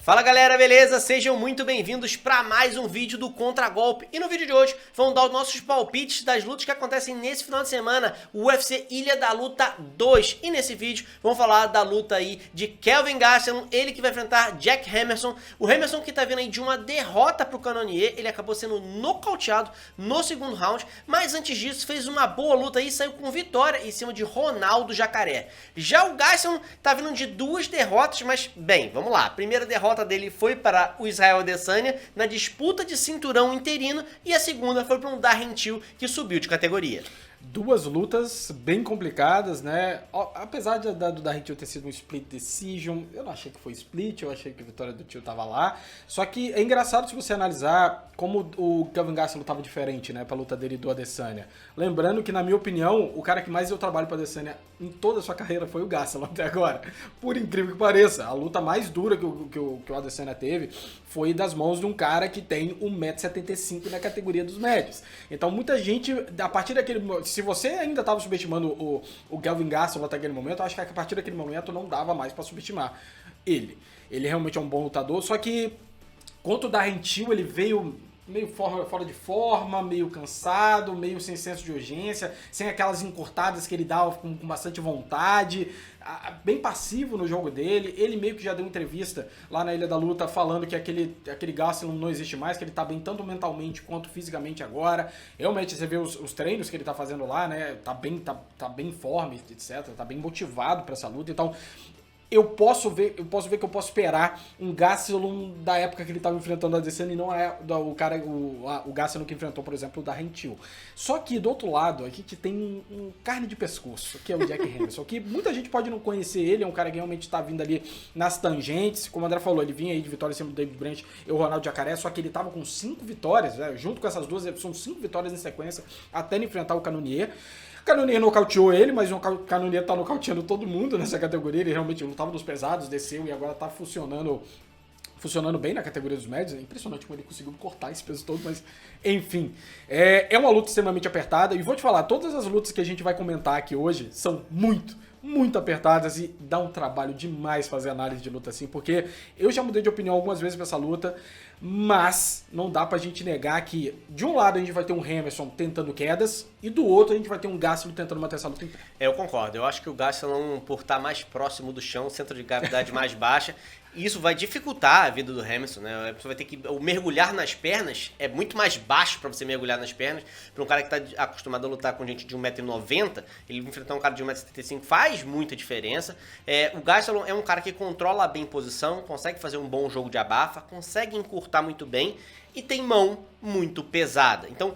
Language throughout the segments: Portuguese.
Fala galera, beleza? Sejam muito bem-vindos para mais um vídeo do Contragolpe. E no vídeo de hoje vamos dar os nossos palpites das lutas que acontecem nesse final de semana, o UFC Ilha da Luta 2. E nesse vídeo vamos falar da luta aí de Kelvin Gastelum, ele que vai enfrentar Jack Hermansson. O Hermansson que tá vindo aí de uma derrota pro Cannonier, ele acabou sendo nocauteado no segundo round, mas antes disso fez uma boa luta aí e saiu com vitória em cima de Ronaldo Jacaré. Já o Gastelum tá vindo de duas derrotas, mas bem, vamos lá. Primeira derrota dele foi para o Israel Adesanya na disputa de cinturão interino e a segunda foi para um Darren Till que subiu de categoria. Duas lutas bem complicadas, né? Apesar do Darren Till ter sido um split decision, eu não achei que foi split, eu achei que a vitória do Till tava lá. Só que é engraçado se você analisar como o Kelvin Gastelum tava diferente, né, pra luta dele e do Adesanya. Lembrando que, na minha opinião, o cara que mais deu trabalho pro Adesanya em toda a sua carreira foi o Gastelum até agora. Por incrível que pareça, a luta mais dura que o Adesanya teve foi das mãos de um cara que tem 1,75 m na categoria dos médios. Então muita gente, a partir daquele... Se você ainda estava subestimando o Kelvin Gastelum até aquele momento, eu acho que a partir daquele momento não dava mais para subestimar ele. Ele realmente é um bom lutador, só que contra o Darren Till, ele veio meio fora de forma, meio cansado, meio sem senso de urgência, sem aquelas encurtadas que ele dava com bastante vontade, bem passivo no jogo dele. Ele meio que já deu entrevista lá na Ilha da Luta falando que aquele Gastelum não existe mais, que ele tá bem tanto mentalmente quanto fisicamente agora. Realmente você vê os treinos que ele tá fazendo lá, né? Tá bem em forma, etc. Tá bem motivado para essa luta. Então eu posso ver que eu posso esperar um Gastelum da época que ele estava enfrentando a Adesanya e não é o Gastelum que enfrentou, por exemplo, o Darren Till. Só que do outro lado, a gente tem um carne de pescoço, que é o Jack Hermansson, que muita gente pode não conhecer ele, é um cara que realmente está vindo ali nas tangentes, como o André falou, ele vinha aí de vitória em cima do David Branch e o Ronaldo Jacaré, só que ele estava com 5 vitórias, né? Junto com essas duas, são 5 vitórias em sequência até ele enfrentar o Cannonier. O Cannonier nocauteou ele, mas o Cannonier tá nocauteando todo mundo nessa categoria. Ele realmente lutava nos pesados, desceu e agora tá funcionando bem na categoria dos médios. É impressionante como ele conseguiu cortar esse peso todo, mas enfim. É uma luta extremamente apertada. E vou te falar, todas as lutas que a gente vai comentar aqui hoje são muito apertadas e dá um trabalho demais fazer análise de luta assim, porque eu já mudei de opinião algumas vezes pra essa luta, mas não dá pra gente negar que de um lado a gente vai ter um Hermansson tentando quedas e do outro a gente vai ter um Gastelum tentando manter essa luta em pé. Eu concordo, eu acho que o Gastelum, por estar mais próximo do chão, centro de gravidade mais baixa, isso vai dificultar a vida do Hermansson, né? Você vai ter que... O mergulhar nas pernas é muito mais baixo pra você mergulhar nas pernas. Pra um cara que tá acostumado a lutar com gente de 1,90 m, ele enfrentar um cara de 1,75 m faz muita diferença. O Gastelum é um cara que controla bem posição, consegue fazer um bom jogo de abafa, consegue encurtar muito bem e tem mão muito pesada. Então,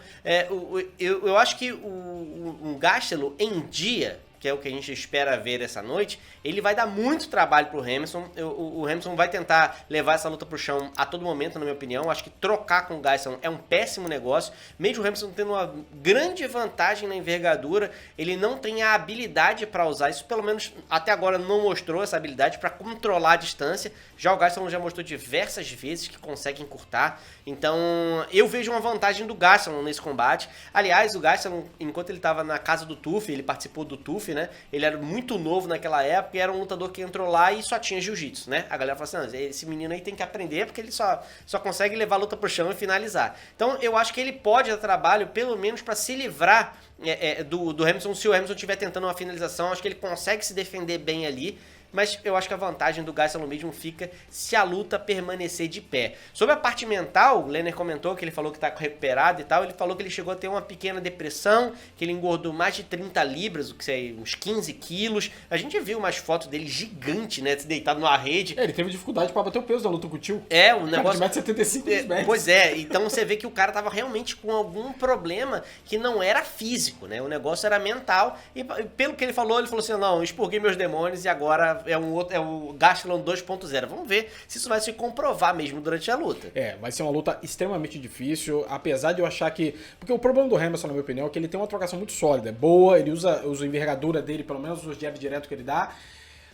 eu acho que um Gastelum em dia, que é o que a gente espera ver essa noite, ele vai dar muito trabalho pro Hermansson. O Hermansson vai tentar levar essa luta pro chão a todo momento, na minha opinião. Acho que trocar com o Gastelum é um péssimo negócio. Mesmo o Hermansson tendo uma grande vantagem na envergadura, ele não tem a habilidade para usar isso. Pelo menos até agora não mostrou essa habilidade para controlar a distância. Já o Gastelum já mostrou diversas vezes que consegue encurtar. Então eu vejo uma vantagem do Gastelum nesse combate. Aliás, o Gastelum, enquanto ele estava na casa do TUF, ele participou do TUF, né? Ele era muito novo naquela época e era um lutador que entrou lá e só tinha jiu-jitsu, né? A galera fala assim, esse menino aí tem que aprender porque ele só consegue levar a luta pro chão e finalizar. Então eu acho que ele pode dar trabalho, pelo menos para se livrar do Hermansson. Se o Hermansson estiver tentando uma finalização, acho que ele consegue se defender bem ali. Mas eu acho que a vantagem do Gastelum mesmo fica se a luta permanecer de pé. Sobre a parte mental, o Lenner comentou que ele falou que está recuperado e tal. Ele falou que ele chegou a ter uma pequena depressão, que ele engordou mais de 30 libras, o que sei, uns 15 quilos. A gente viu umas fotos dele gigante, né, deitado numa rede. Ele teve dificuldade para bater o peso da luta com o Till. O negócio... de 1,75 m. Pois é, então você vê que o cara tava realmente com algum problema que não era físico, né? O negócio era mental. E pelo que ele falou assim, não, eu expurguei meus demônios e agora é o Gastelum 2.0. Vamos ver se isso vai se comprovar mesmo durante a luta. Vai ser uma luta extremamente difícil, apesar de eu achar que... Porque o problema do Hermansson, na minha opinião, é que ele tem uma trocação muito sólida, é boa, ele usa a envergadura dele, pelo menos os jabs direto que ele dá,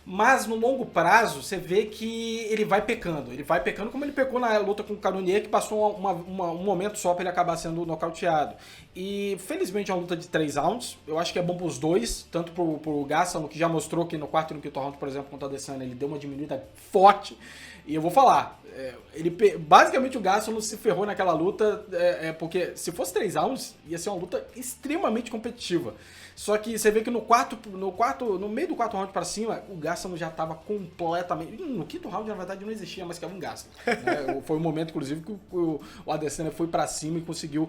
Mas no longo prazo, você vê que ele vai pecando. Ele vai pecando como ele pecou na luta com o Cannonier, que passou um momento só para ele acabar sendo nocauteado. E felizmente é uma luta de 3 rounds. Eu acho que é bom pros dois, tanto pro Gastelum, que já mostrou que no quarto e no quinto round, por exemplo, contra o Adesanya, ele deu uma diminuída forte. E eu vou falar, basicamente o Gastelum se ferrou naquela luta, porque se fosse 3 rounds, ia ser uma luta extremamente competitiva. Só que você vê que no meio do quarto round pra cima, o Gastelum já tava completamente... No quinto round, na verdade, não existia mais que um Gastelum. Né? Foi o momento, inclusive, que o Adesanya foi pra cima e conseguiu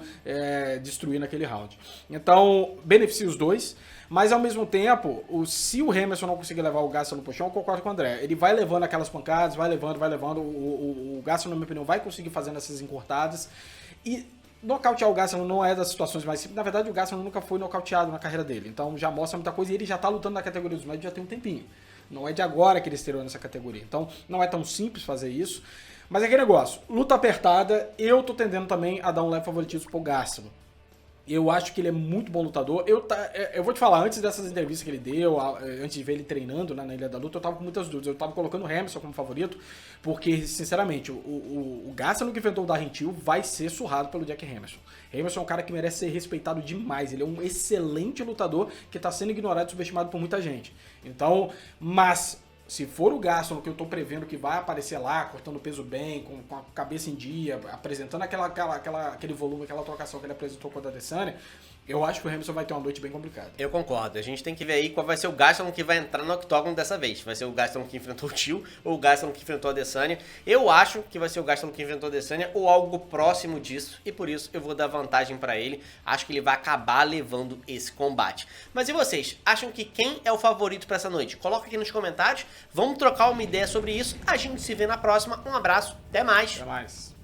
destruir naquele round. Então, beneficia os dois. Mas, ao mesmo tempo, se o Hermansson não conseguir levar o Gastelum pro chão, eu concordo com o André. Ele vai levando aquelas pancadas, vai levando. O Gastelum, na minha opinião, vai conseguir fazendo essas encurtadas. E nocautear o Gastelum não é das situações mais simples. Na verdade, o Gastelum nunca foi nocauteado na carreira dele. Então, já mostra muita coisa. E ele já tá lutando na categoria dos médios já tem um tempinho. Não é de agora que ele estreou nessa categoria. Então, não é tão simples fazer isso. Mas é aquele negócio. Luta apertada. Eu tô tendendo também a dar um leve favoritismo pro Gastelum. Eu acho que ele é muito bom lutador. Eu vou te falar, antes dessas entrevistas que ele deu, antes de ver ele treinando na Ilha da Luta, eu tava com muitas dúvidas. Eu tava colocando o Hermansson como favorito, porque, sinceramente, o Gastelum que enfrentou o Darren Till vai ser surrado pelo Jack Hermansson. Hermansson é um cara que merece ser respeitado demais. Ele é um excelente lutador que tá sendo ignorado e subestimado por muita gente. Então, se for o Gastelum, que eu tô prevendo que vai aparecer lá, cortando peso bem, com a cabeça em dia, apresentando aquele volume, aquela trocação que ele apresentou com a Adesanya, eu acho que o Hermansson vai ter uma noite bem complicada. Eu concordo. A gente tem que ver aí qual vai ser o Gastelum que vai entrar no octógono dessa vez. Vai ser o Gastelum que enfrentou o Till ou o Gastelum que enfrentou a Adesanya. Eu acho que vai ser o Gastelum que enfrentou a Adesanya ou algo próximo disso. E por isso eu vou dar vantagem pra ele. Acho que ele vai acabar levando esse combate. Mas e vocês? Acham que quem é o favorito pra essa noite? Coloca aqui nos comentários. Vamos trocar uma ideia sobre isso. A gente se vê na próxima. Um abraço. Até mais. Até mais.